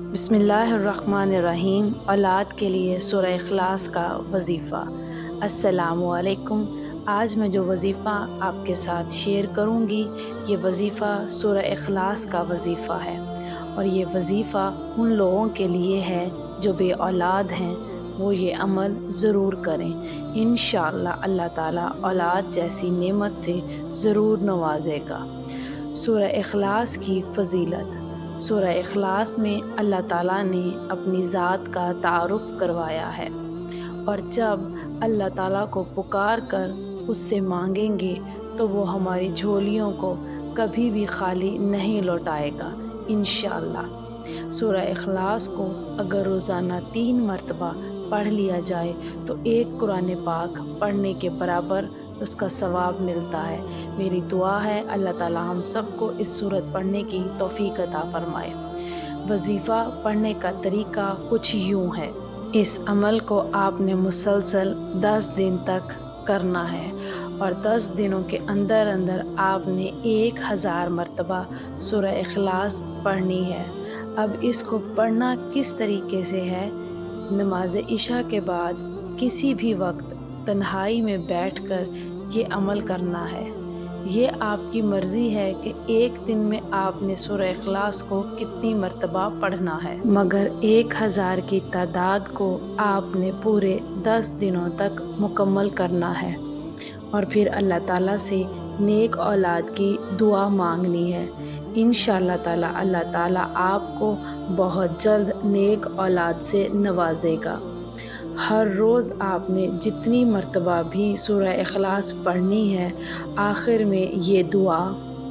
बिस्मिल्लाहिर्रहमानिर्रहीम। औलाद के लिए सूरह इखलास का वज़ीफ़ा। अस्सलामु अलैकुम। आज मैं जो वज़ीफ़ा आपके साथ शेयर करूँगी, ये वज़ीफ़ा सूरह इखलास का वज़ीफ़ा है, और ये वज़ीफ़ा उन लोगों के लिए है जो बे औलाद हैं। वो ये अमल ज़रूर करें। इंशाअल्लाह अल्लाह ताला औलाद जैसी नेमत से ज़रूर नवाज़ेगा। सूरह इखलास की फ़ज़ीलत। सूरह इखलास में अल्लाह ताला ने अपनी ज़ात का तारुफ़ करवाया है, और जब अल्लाह ताला को पुकार कर उससे मांगेंगे तो वो हमारी झोलियों को कभी भी खाली नहीं लौटाएगा इंशाअल्लाह। सूरह इखलास को अगर रोज़ाना 3 मरतबा पढ़ लिया जाए तो एक कुरान पाक पढ़ने के बराबर उसका सवाब मिलता है। मेरी दुआ है अल्लाह ताला हम सबको इस सूरत पढ़ने की तौफ़ीक अता फ़रमाए। वज़ीफ़ा पढ़ने का तरीका कुछ यूँ है। इस अमल को आपने मुसलसल 10 दिन तक करना है, और 10 दिनों के अंदर अंदर आपने 1000 मरतबा सूरह इखलास पढ़नी है। अब इसको पढ़ना किस तरीके से है? नमाज इशा के बाद किसी भी वक्त तन्हाई में बैठकर ये अमल करना है। ये आपकी मर्ज़ी है कि एक दिन में आपने सूरह इखलास को कितनी मरतबा पढ़ना है, मगर 1000 की तादाद को आपने पूरे 10 दिनों तक मुकम्मल करना है, और फिर अल्लाह ताला से नेक औलाद की दुआ मांगनी है। इंशाअल्लाह ताला अल्लाह ताला आपको बहुत जल्द नेक औलाद से नवाजेगा। हर रोज़ आपने जितनी मरतबा भी सूरह इखलास पढ़नी है, आखिर में ये दुआ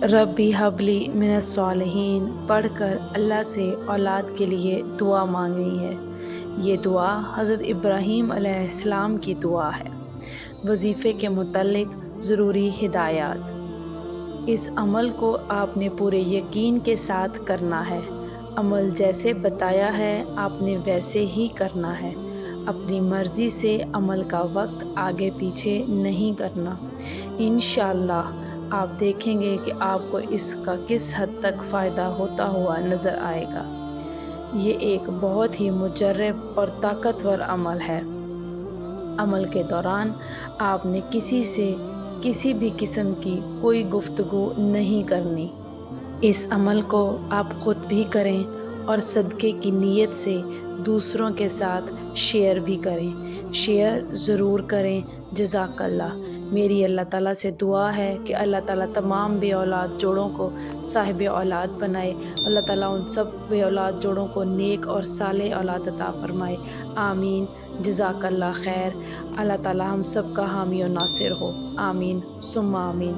रब्बी हबली मिनस्सालिहीन पढ़कर अल्लाह से औलाद के लिए दुआ मांगनी है। ये दुआ हज़रत इब्राहीम अलैहिस्सलाम की दुआ है। वज़ीफ़े के मुतल्लिक़ ज़रूरी हिदायत। इस अमल को आपने पूरे यकीन के साथ करना है। अमल जैसे बताया है आपने वैसे ही करना है। अपनी मर्ज़ी से अमल का वक्त आगे पीछे नहीं करना। इंशाअल्लाह आप देखेंगे कि आपको इसका किस हद तक फ़ायदा होता हुआ नज़र आएगा। ये एक बहुत ही मुजर्रब और ताकतवर अमल है। अमल के दौरान आपने किसी से किसी भी किस्म की कोई गुफ्तगू नहीं करनी। इस अमल को आप ख़ुद भी करें और सदक़े की नीयत से दूसरों के साथ शेयर भी करें। शेयर ज़रूर करें। जज़ाकल्लाह। मेरी अल्लाह ताला से दुआ है कि अल्लाह ताला तमाम बे औलाद जोड़ों को साहिब औलाद बनाए। अल्लाह ताला उन सब बे औलाद जोड़ों को नेक और सालेह औलाद अता फ़रमाए। आमीन। जज़ाकल्लाह खैर। अल्लाह ताला हम सब का हामी और नासिर हो। आमीन सुम्मा आमीन।